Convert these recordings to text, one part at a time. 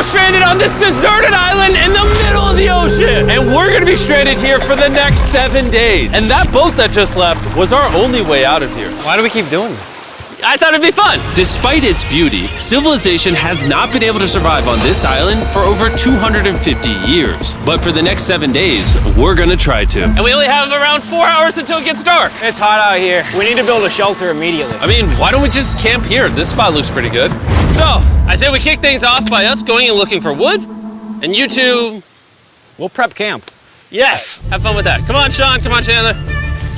stranded on this deserted island in the middle of the ocean. And we're gonna be stranded here for the next 7 days. And that boat that just left was our only way out of here. Why do we keep doing this? I thought it'd be fun. Despite its beauty, civilization has not been able to survive on this island for over 250 years. But for the next 7 days, we're gonna try to. And we only have around 4 hours until it gets dark. It's hot out here. We need to build a shelter immediately. I mean, why don't we just camp here? This spot looks pretty good. So, I say we kick things off by us going and looking for wood, and you two... We'll prep camp. Yes! Have fun with that. Come on, Sean. Come on, Chandler.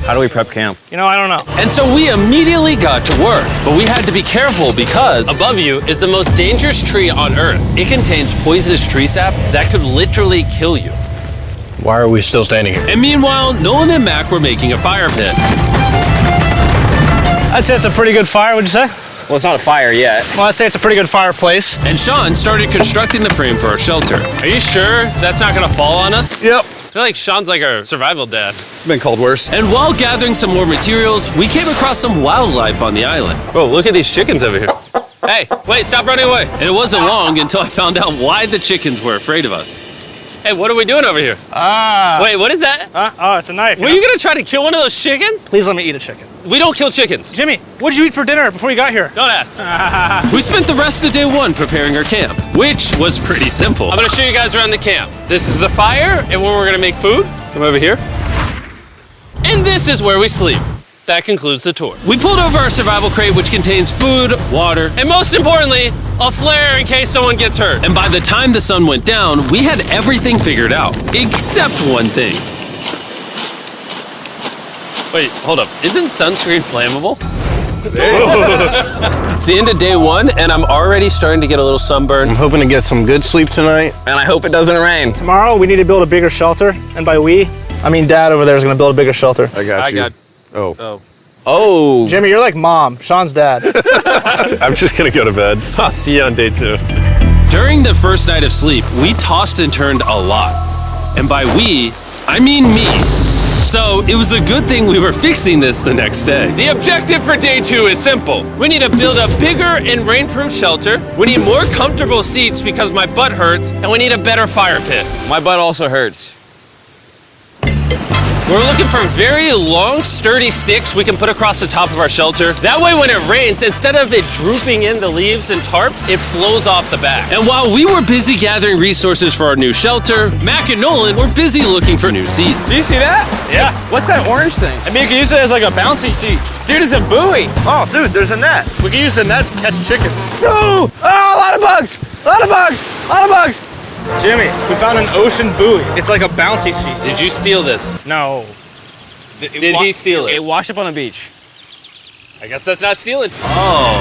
How do we prep camp? You know, I don't know. And so we immediately got to work, but we had to be careful because Above you is the most dangerous tree on Earth. it contains poisonous tree sap that could literally kill you. Why are we still standing here? And meanwhile, Nolan and Mac were making a fire pit. I'd say it's a pretty good fire, would you say? Well, it's not a fire yet. Well, I'd say it's a pretty good fireplace. And Sean started constructing the frame for our shelter. Are you sure that's not gonna fall on us? Yep. I feel like Sean's like our survival dad. Been called worse. And while gathering some more materials, we came across some wildlife on the island. Whoa, look at these chickens over here. Hey, wait, stop running away. And it wasn't long until I found out why the chickens were afraid of us. Hey, what are we doing over here? Wait, what is that? Oh, it's a knife. Were you gonna try to kill one of those chickens? Please let me eat a chicken. We don't kill chickens. Jimmy, what did you eat for dinner before you got here? Don't ask. We spent the rest of day one preparing our camp, which was pretty simple. I'm gonna show you guys around the camp. This is the fire and where we're gonna make food. Come over here. And this is where we sleep. That concludes the tour. We pulled over our survival crate, which contains food, water, And most importantly, a flare in case someone gets hurt. and by the time the sun went down, we had everything figured out, except one thing. Wait, hold up. Isn't sunscreen flammable? It's the end of day one, and I'm already starting to get a little sunburn. I'm hoping to get some good sleep tonight. And I hope it doesn't rain. Tomorrow, we need to build a bigger shelter. And by we, I mean Dad over there is going to build a bigger shelter. I got you. Oh. Oh. Jimmy, you're like Mom. Sean's dad. I'm just gonna go to bed. I'll see you on day 2. During the first night of sleep, we tossed and turned a lot. And by we, I mean me. So it was a good thing we were fixing this the next day. The objective for day 2 is simple. We need to build a bigger and rainproof shelter. We need more comfortable seats because my butt hurts, and we need a better fire pit. My butt also hurts. We're looking for very long, sturdy sticks we can put across the top of our shelter. That way when it rains, instead of it drooping in the leaves and tarp, it flows off the back. And while we were busy gathering resources for our new shelter, Mac and Nolan were busy looking for new seats. Do you see that? Yeah. What's that orange thing? I mean, you can use it as like a bouncy seat. Dude, it's a buoy. Oh, dude, there's a net. We can use the net to catch chickens. Oh, a lot of bugs. A lot of bugs. A lot of bugs. Jimmy, we found an ocean buoy. It's like a bouncy seat. Did you steal this? No. Did he steal it? It washed up on the beach. I guess that's not stealing. Oh,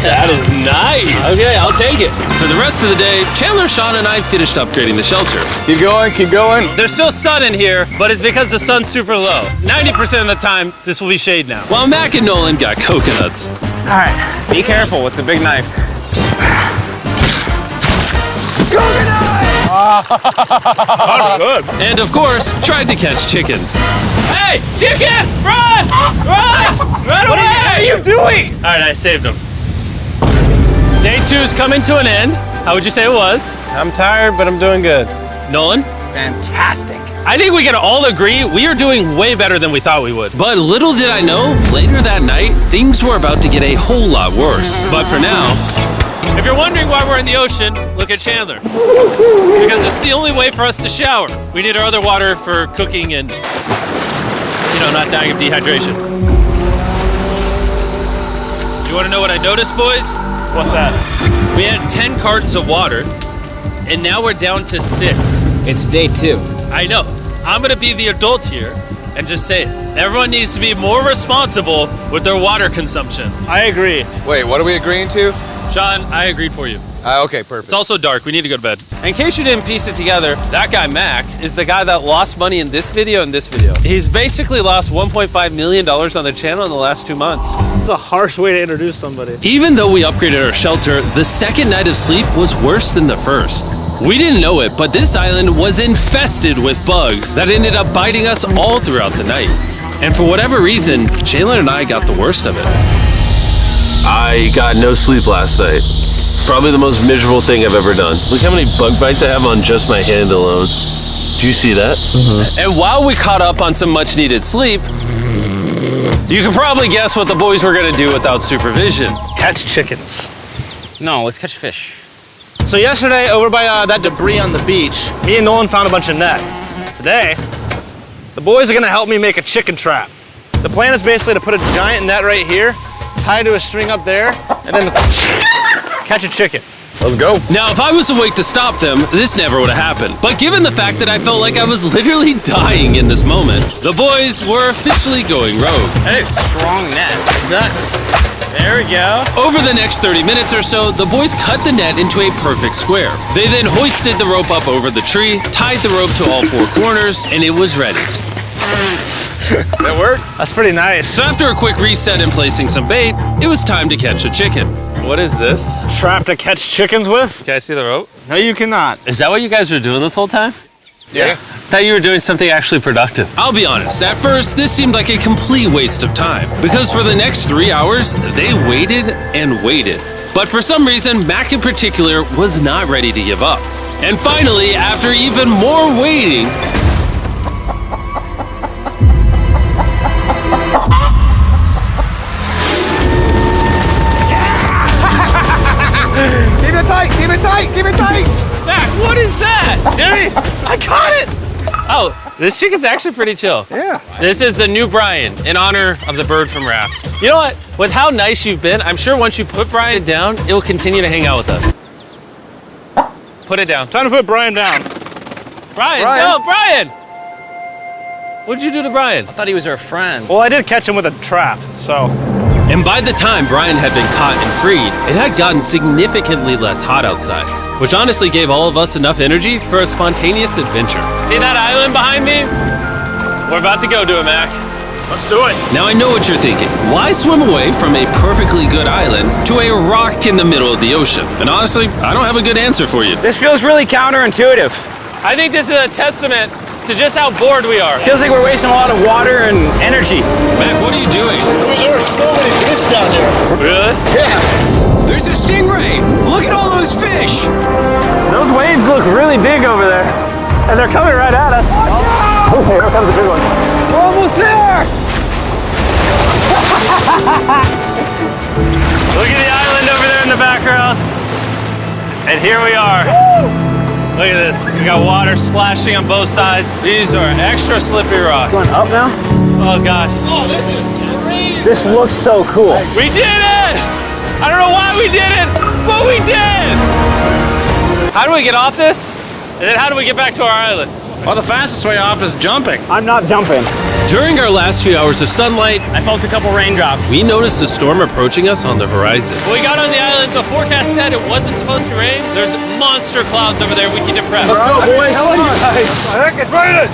that is nice. Okay, I'll take it. For the rest of the day, Chandler, Sean, and I finished upgrading the shelter. Keep going, keep going. There's still sun in here, but it's because the sun's super low. 90% of the time, this will be shade now. While Mac and Nolan got coconuts. All right. Be careful. It's a big knife. Good. And of course, tried to catch chickens. Hey, chickens, run! Run! Run away! What are you doing? All right, I saved them. Day 2's coming to an end. How would you say it was? I'm tired, but I'm doing good. Nolan? Fantastic. I think we can all agree we are doing way better than we thought we would. But little did I know, later that night, things were about to get a whole lot worse. But for now, If you're wondering why we're in the ocean, look at Chandler. Because it's the only way for us to shower. We need our other water for cooking and, not dying of dehydration. You want to know what I noticed, boys? What's that? We had 10 cartons of water, and now we're down to 6. It's day 2. I know. I'm gonna be the adult here and just say it. Everyone needs to be more responsible with their water consumption. I agree. Wait, what are we agreeing to? Sean, I agreed for you. Okay, perfect. It's also dark. We need to go to bed. In case you didn't piece it together, that guy Mac is the guy that lost money in this video and this video. He's basically lost $1.5 million on the channel in the last 2 months. It's a harsh way to introduce somebody. even though we upgraded our shelter, the second night of sleep was worse than the first. We didn't know it, but this island was infested with bugs that ended up biting us all throughout the night. And for whatever reason, Chandler and I got the worst of it. I got no sleep last night. Probably the most miserable thing I've ever done. Look how many bug bites I have on just my hand alone. Do you see that? And while we caught up on some much needed sleep, you can probably guess what the boys were gonna do without supervision. Catch chickens. No, let's catch fish. So yesterday, over by that debris on the beach, me and Nolan found a bunch of net. Today, the boys are gonna help me make a chicken trap. The plan is basically to put a giant net right here, tie to a string up there, and then catch a chicken. Let's go. Now, if I was awake to stop them, this never would have happened. But given the fact that I felt like I was literally dying in this moment, the boys were officially going rogue. That is strong net. Exactly. There we go. Over the next 30 minutes or so, the boys cut the net into a perfect square. They then hoisted the rope up over the tree, tied the rope to all four corners, and it was ready. That works. That's pretty nice. So after a quick reset and placing some bait, it was time to catch a chicken. What is this? Trap to catch chickens with? Can I see the rope? No, you cannot. Is that what you guys were doing this whole time? Yeah. I thought you were doing something actually productive. I'll be honest, at first, this seemed like a complete waste of time. Because for the next 3 hours, they waited and waited. But for some reason, Mac in particular was not ready to give up. And finally, after even more waiting, Keep it tight, keep it tight, keep it tight. Mac, what is that? Jimmy, I caught it! Oh, this chicken's actually pretty chill. Yeah. This is the new Brian in honor of the bird from Raft. You know what? With how nice you've been, I'm sure once you put Brian down, it will continue to hang out with us. Put it down. Time to put Brian down. Brian, Brian. no, Brian! What'd you do to Brian? I thought he was our friend. Well, I did catch him with a trap, so. and by the time Brian had been caught and freed, it had gotten significantly less hot outside, which honestly gave all of us enough energy for a spontaneous adventure. See that island behind me? We're about to go to it, Mac. Let's do it. Now I know what you're thinking. Why swim away from a perfectly good island to a rock in the middle of the ocean? And honestly, I don't have a good answer for you. This feels really counterintuitive. I think this is a testament to just how bored we are. Feels like we're wasting a lot of water and energy. Mac, what are you doing? There are so many fish down there. Really? Yeah. There's a stingray. Look at all those fish. Those waves look really big over there. And they're coming right at us. Oh, here comes a big one. We're almost there. Look at the island over there in the background. And here we are. Look at this. We got water splashing on both sides. These are extra slippery rocks. Going up now? Oh gosh. Oh, this is crazy. This looks so cool. We did it! I don't know why we did it, but we did! How do we get off this? And then how do we get back to our island? Well, the fastest way off is jumping. I'm not jumping. During our last few hours of sunlight, I felt a couple raindrops. we noticed a storm approaching us on the horizon. When we got on the island, the forecast said it wasn't supposed to rain. There's monster clouds over there we can depress. Let's go, boys.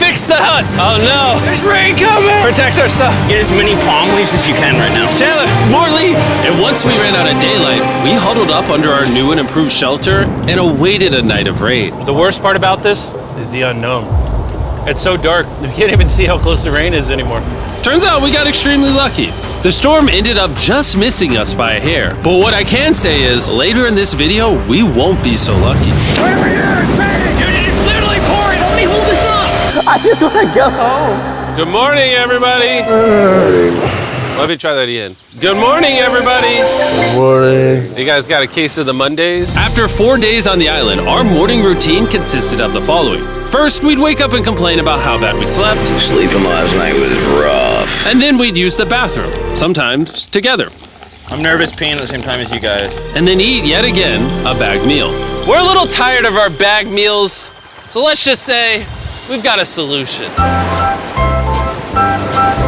Fix the hut! Oh no! There's rain coming. Protect our stuff. Get as many palm leaves as you can right now. Chandler, more leaves! And once we ran out of daylight, we huddled up under our new and improved shelter and awaited a night of rain. The worst part about this is the unknown. It's so dark, you can't even see how close the rain is anymore. Turns out we got extremely lucky. The storm ended up just missing us by a hair. But what I can say is, later in this video, we won't be so lucky. Dude, it is literally pouring! Help me hold this up! I just want to go home. Good morning, everybody! Let me try that again. Good morning, everybody! Good morning. You guys got a case of the Mondays? After 4 days on the island, our morning routine consisted of the following. First, we'd wake up and complain about how bad we slept. Sleeping last night was rough. And then we'd use the bathroom, sometimes together. I'm nervous peeing at the same time as you guys. And then eat yet again a bagged meal. We're a little tired of our bag meals, so let's just say we've got a solution.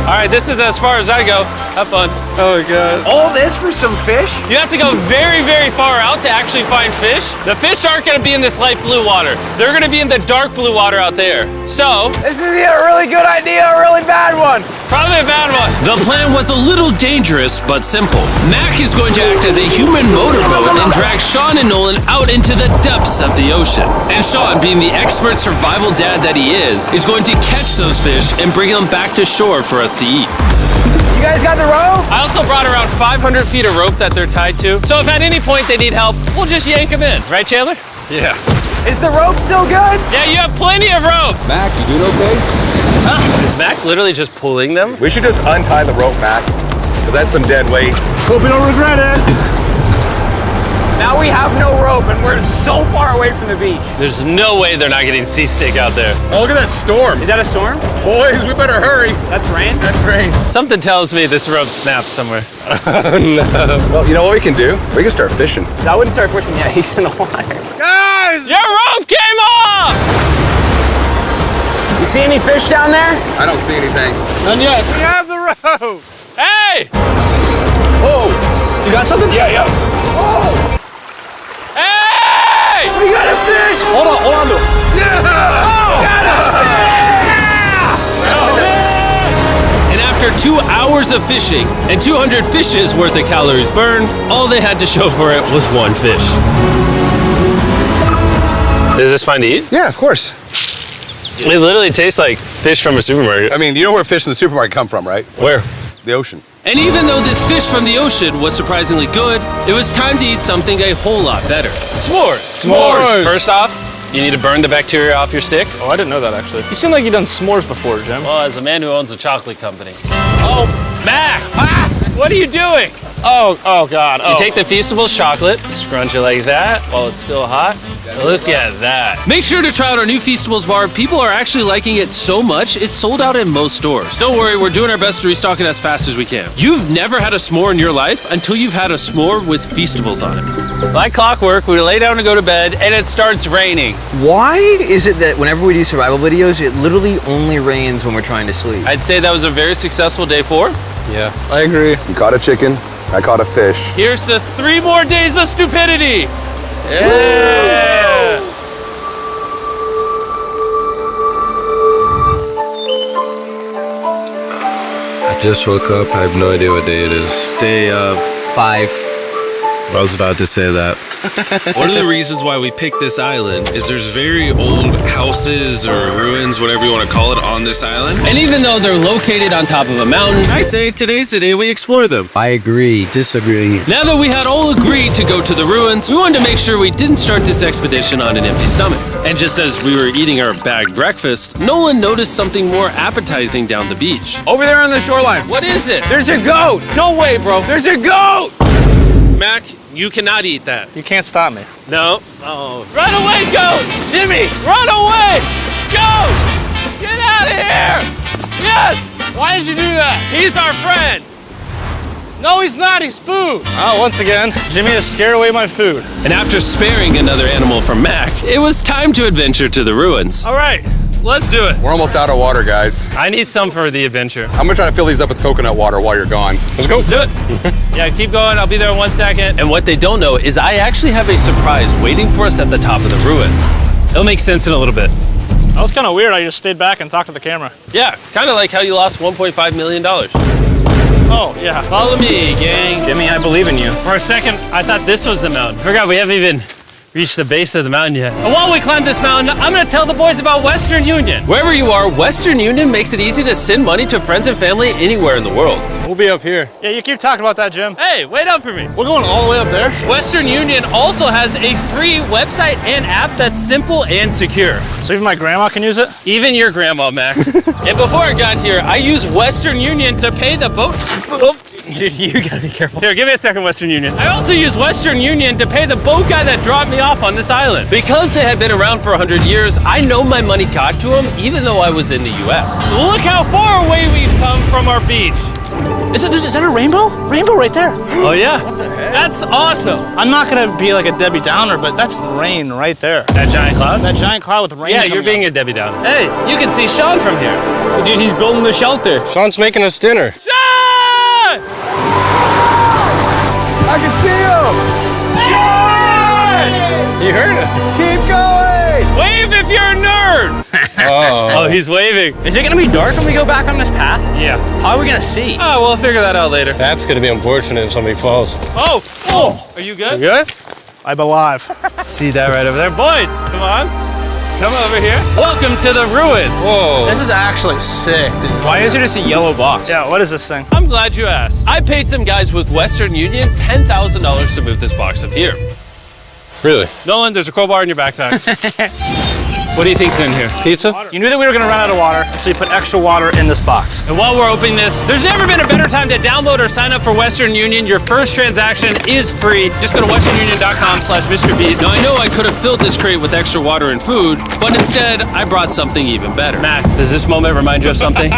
All right, this is as far as I go. Have fun. Oh, God. All this for some fish? You have to go very, very far out to actually find fish. The fish aren't gonna be in this light blue water. They're gonna be in the dark blue water out there. So, This is either a really good idea or a really bad one. probably a bad one. The plan was a little dangerous, but simple. Mac is going to act as a human motorboat and drag Sean and Nolan out into the depths of the ocean. And Sean, being the expert survival dad that he is going to catch those fish and bring them back to shore for us to eat. You guys got the rope? I also brought around 500 feet of rope that they're tied to. So if at any point they need help, we'll just yank them in. Right, Chandler? Yeah. Is the rope still good? Yeah, you have plenty of rope. Mac, you doing okay? Is Mac literally just pulling them? We should just untie the rope, Mac. Because that's some dead weight. Hope you don't regret it. Now we have no rope and we're so far away from the beach. There's no way they're not getting seasick out there. Oh, look at that storm. Is that a storm? Boys, we better hurry. That's rain? That's rain. Something tells me this rope snapped somewhere. Well, you know what we can do? We can start fishing. I wouldn't start fishing yet. He's in the water. Guys! Your rope came off! You see any fish down there? I don't see anything. None yet. We have the rope. Hey! Whoa. You got something? Yeah, yeah. Hey! We got a fish! Hold on to it. And after 2 hours of fishing and 200 fishes worth of calories burned, all they had to show for it was one fish. Is this fine to eat? Yeah, of course. It literally tastes like fish from a supermarket. I mean, you know where fish from the supermarket come from, right? Where? The ocean. And even though this fish from the ocean was surprisingly good, it was time to eat something a whole lot better. S'mores. S'mores. First off, you need to burn the bacteria off your stick. Oh, I didn't know that actually. You seem like you've done s'mores before, Jim. Well, as a man who owns a chocolate company. Oh, Mac! What are you doing? Oh God. You take the Feastables chocolate, scrunch it like that while it's still hot. Look at that. Make sure to try out our new Feastables bar. People are actually liking it so much, it's sold out in most stores. Don't worry, we're doing our best to restock it as fast as we can. You've never had a s'more in your life until you've had a s'more with Feastables on it. Like clockwork, we lay down to go to bed and it starts raining. Why is it that whenever we do survival videos, it literally only rains when we're trying to sleep? I'd say that was a very successful day 4. Yeah. I agree. You caught a chicken. I caught a fish. Here's the 3 more days of stupidity. Yeah. I just woke up. I have no idea what day it is. Stay up. 5. I was about to say that. One of the reasons why we picked this island is there's very old houses or ruins, whatever you want to call it, on this island. And even though they're located on top of a mountain, I say today's the day we explore them. I agree. Disagree. Now that we had all agreed to go to the ruins, we wanted to make sure we didn't start this expedition on an empty stomach. And just as we were eating our bagged breakfast, Nolan noticed something more appetizing down the beach. Over there on the shoreline. What is it? There's a goat. No way, bro. There's a goat. Mac, you cannot eat that. You can't stop me. No. Oh. Run away, goat! Jimmy! Run away! Goat! Get out of here! Yes! Why did you do that? He's our friend. No, he's not. He's food. Oh, once again, Jimmy has scared away my food. And after sparing another animal from Mac, it was time to adventure to the ruins. All right, let's do it. We're almost out of water, guys. I need some for the adventure. I'm gonna try to fill these up with coconut water while you're gone. Let's go. Let's do it. Yeah, keep going. I'll be there in 1 second. And what they don't know is I actually have a surprise waiting for us at the top of the ruins. It'll make sense in a little bit. That was kind of weird. I just stayed back and talked to the camera. Yeah, kind of like how you lost $1.5 million. Oh, yeah. Follow me, gang. Jimmy, I believe in you. For a second, I thought this was the mountain. Forgot we haven't even reached the base of the mountain yet. And while we climb this mountain, I'm gonna tell the boys about Western Union. Wherever you are, Western Union makes it easy to send money to friends and family anywhere in the world. We'll be up here. Yeah, you keep talking about that, Jim. Hey, wait up for me. We're going all the way up there. Western Union also has a free website and app that's simple and secure. So even my grandma can use it? Even your grandma, Mac. And before I got here, I used Western Union to pay the boat. Oh, dude, you gotta be careful. Here, give me a second, Western Union. I also used Western Union to pay the boat guy that dropped me off on this island. Because they had been around for 100 years, I know my money got to them even though I was in the US. Look how far away we've come from our beach. Is that a rainbow? Rainbow right there. Oh yeah? What the heck? That's awesome. I'm not gonna be like a Debbie Downer, but that's rain right there. That giant cloud? That giant cloud with rain. Yeah, you're being a Debbie Downer. Hey, you can see Sean from here. Dude, he's building the shelter. Sean's making us dinner. Sean! I can see him! You heard it. Keep going! Wave if you're a nerd! Oh, he's waving. Is it gonna be dark when we go back on this path? Yeah. How are we gonna see? Oh, we'll figure that out later. That's gonna be unfortunate if somebody falls. Oh! Oh! Are you good? You good? I'm alive. See that right over there? Boys, come on. Come over here. Welcome to the ruins. Whoa. This is actually sick, dude. Why is it just a yellow box? Yeah, what is this thing? I'm glad you asked. I paid some guys with Western Union $10,000 to move this box up here. Really? Nolan, there's a crowbar in your backpack. What do you think's in here? Pizza? You knew that we were gonna run out of water, so you put extra water in this box. And while we're opening this, there's never been a better time to download or sign up for Western Union. Your first transaction is free. Just go to westernunion.com/MrBeast. Now I know I could have filled this crate with extra water and food, but instead I brought something even better. Matt, does this moment remind you of something?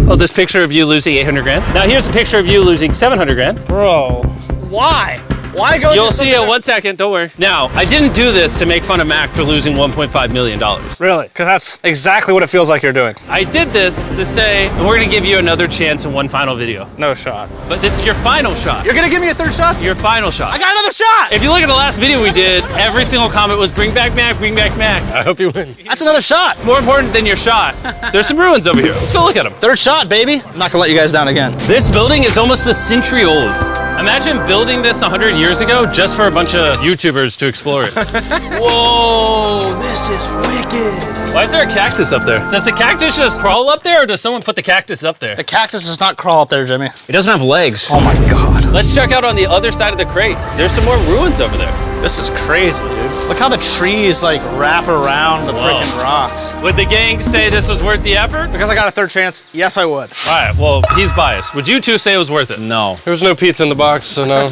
Oh, this picture of you losing 800 grand? Now here's a picture of you losing 700 grand. Bro, why? Why go? You'll see it in 1 second, don't worry. Now, I didn't do this to make fun of Mac for losing $1.5 million. Really? Because that's exactly what it feels like you're doing. I did this to say, and we're gonna give you another chance in one final video. No shot. But this is your final shot. You're gonna give me a third shot? Your final shot. I got another shot! If you look at the last video we did, every single comment was bring back Mac, bring back Mac. I hope you win. That's another shot. More important than your shot, there's some ruins over here. Let's go look at them. Third shot, baby. I'm not gonna let you guys down again. This building is almost a century old. Imagine building this 100 years ago just for a bunch of YouTubers to explore it. Whoa, this is wicked. Why is there a cactus up there? Does the cactus just crawl up there or does someone put the cactus up there? The cactus does not crawl up there, Jimmy. It doesn't have legs. Oh my God. Let's check out on the other side of the crate. There's some more ruins over there. This is crazy, dude. Look how the trees like wrap around the freaking rocks. Would the gang say this was worth the effort? Because I got a third chance, yes I would. All right, well, he's biased. Would you two say it was worth it? No. There was no pizza in the box, so no.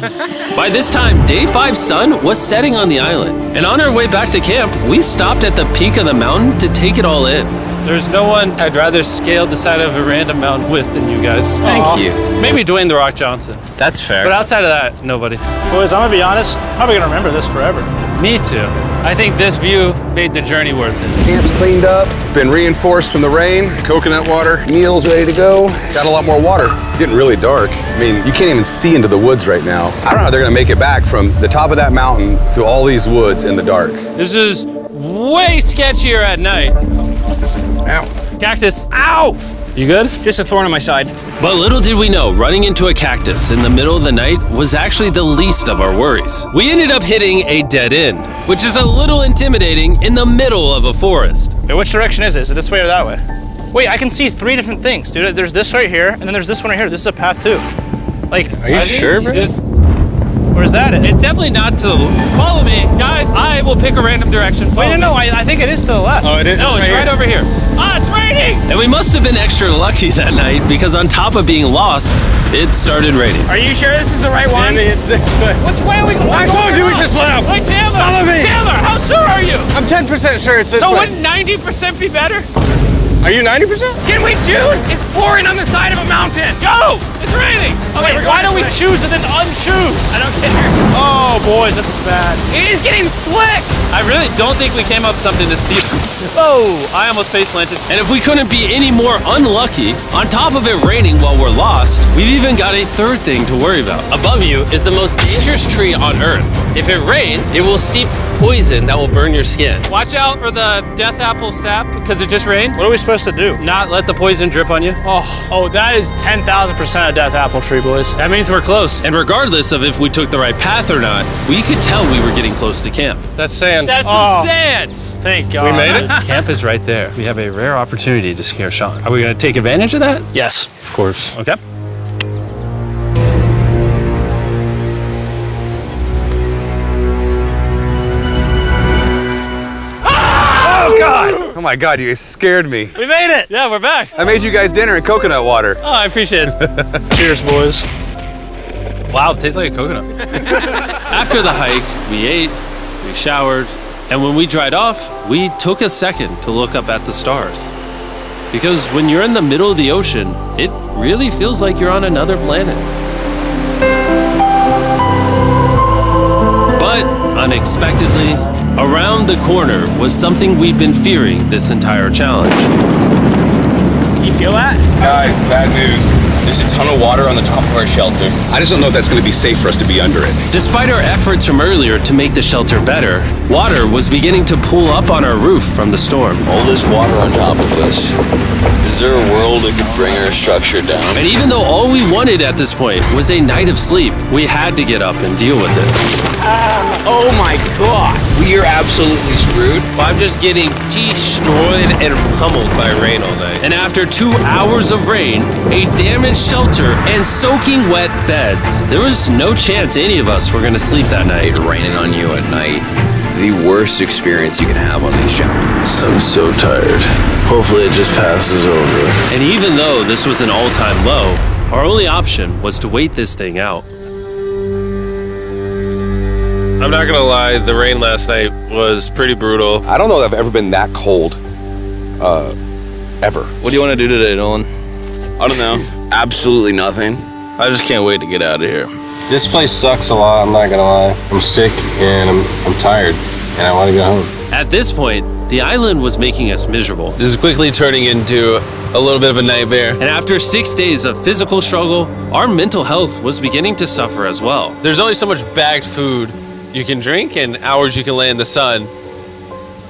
By this time, Day 5's sun was setting on the island, and on our way back to camp, we stopped at the peak of the mountain to take it all in. There's no one I'd rather scale the side of a random mountain with than you guys. Thank you. Maybe Dwayne The Rock Johnson. That's fair. But outside of that, nobody. Boys, I'm gonna be honest, probably gonna remember this forever. Me too. I think this view made the journey worth it. Camp's cleaned up. It's been reinforced from the rain. Coconut water. Meal's ready to go. Got a lot more water. It's getting really dark. I mean, you can't even see into the woods right now. I don't know how they're gonna make it back from the top of that mountain through all these woods in the dark. This is way sketchier at night. Ow. Cactus. Ow! You good? Just a thorn on my side. But little did we know, running into a cactus in the middle of the night was actually the least of our worries. We ended up hitting a dead end, which is a little intimidating in the middle of a forest. Wait, which direction is it? Is it this way or that way? Wait, I can see three different things, dude. There's this right here, and then there's this one right here. This is a path too. Like, Are you sure, bro? where's that at? It's definitely not to the... Follow me. Guys, I will pick a random direction. Wait, no, I think it is to the left. Oh, it is? No, it's right over here. Ah, it's raining! And we must have been extra lucky that night because on top of being lost, it started raining. Are you sure this is the right one? It's this way. Which way are we going? I told you we should play out. Wait, Chandler! Follow me. Chandler, how sure are you? I'm 10% sure it's this So way. wouldn't 90% be better? Are you 90%? Can we choose? It's pouring on the side of a mountain. Go! It's raining! Okay, Wait, why don't we choose and then unchoose? I don't care. Oh, boys, this is bad. It is getting slick. I really don't think we came up with something this steep. Oh, I almost face planted. And if we couldn't be any more unlucky, on top of it raining while we're lost, we've even got a third thing to worry about. Above you is the most dangerous tree on Earth. If it rains, it will seep poison that will burn your skin. Watch out for the death apple sap because it just rained. What are we supposed to do? Not let the poison drip on you. Oh, that is 10,000% a death apple tree, boys. That means we're close. And regardless of if we took the right path or not, we could tell we were getting close to camp. That's sand. That's Oh. some sand. Thank God. We made it? Camp is right there. We have a rare opportunity to scare Sean. Are we going to take advantage of that? Yes. Of course. Okay. Oh, God. Oh my God, you guys scared me. We made it. Yeah, we're back. I made you guys dinner in coconut water. Oh, I appreciate it. Cheers, boys. Wow, it tastes like a coconut. After the hike, we ate, we showered, and when we dried off, we took a second to look up at the stars. Because when you're in the middle of the ocean, it really feels like you're on another planet. But unexpectedly, around the corner was something we'd been fearing this entire challenge. You feel that? Guys, bad news. There's a ton of water on the top of our shelter. I just don't know if that's going to be safe for us to be under it. Despite our efforts from earlier to make the shelter better, Water was beginning to pool up on our roof from the storm. All this water on top of us. Is there a world that could bring our structure down? And even though all we wanted at this point was a night of sleep, we had to get up and deal with it. Oh my god! We are absolutely screwed. I'm just getting destroyed and pummeled by rain all night. And after 2 hours of rain, a damaged shelter, and soaking wet beds, there was no chance any of us were going to sleep that night. It raining on you at night. The worst experience you can have on these challenges. I'm so tired. Hopefully it just passes over. And even though this was an all-time low, our only option was to wait this thing out. I'm not gonna lie, the rain last night was pretty brutal. I don't know that I've ever been that cold, ever. What do you want to do today, Nolan? I don't know. Absolutely nothing. I just can't wait to get out of here. This place sucks a lot, I'm not gonna lie. I'm sick and I'm tired and I want to go home. At this point, the island was making us miserable. This is quickly turning into a little bit of a nightmare. And after 6 days of physical struggle, our mental health was beginning to suffer as well. There's only so much bagged food you can drink and hours you can lay in the sun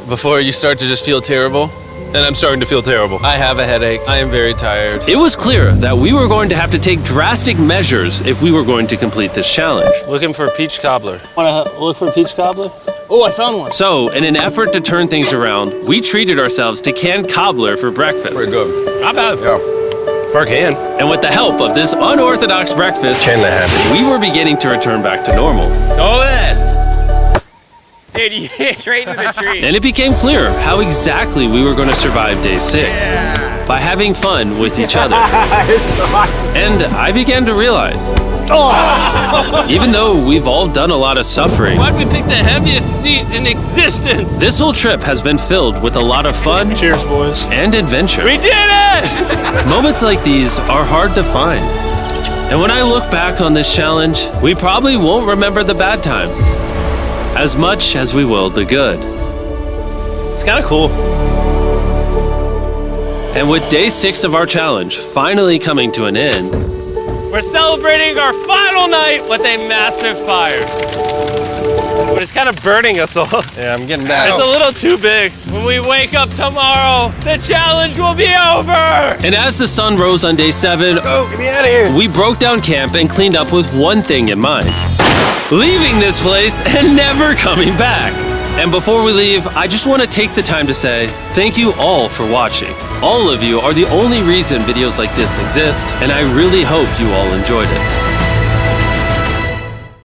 before you start to just feel terrible. And I'm starting to feel terrible. I have a headache. I am very tired. It was clear that we were going to have to take drastic measures if we were going to complete this challenge. Looking for a peach cobbler. Want to look for a peach cobbler? Oh, I found one. So, in an effort to turn things around, we treated ourselves to canned cobbler for breakfast. Pretty good. Not bad. Yeah. For a can. And with the help of this unorthodox breakfast, Can that happen? we were beginning to return back to normal. Go ahead. Dude, you hit straight into the tree. And it became clear how exactly we were going to survive day 6. By having fun with each other. And I began to realize, even though we've all done a lot of suffering, Why'd we pick the heaviest seat in existence? this whole trip has been filled with a lot of fun. Cheers, boys. And adventure. We did it! Moments like these are hard to find. And when I look back on this challenge, we probably won't remember the bad times as much as we will the good. It's kind of cool. And with day 6 of our challenge finally coming to an end, We're celebrating our final night with a massive fire. But it's kind of burning us all. Yeah, I'm getting that. It's a little too big. When we wake up tomorrow, the challenge will be over! and as the sun rose on day 7, Oh, get me out of here. we broke down camp and cleaned up with one thing in mind: leaving this place and never coming back. And before we leave, I just want to take the time to say thank you all for watching. All of you are the only reason videos like this exist, and I really hope you all enjoyed it.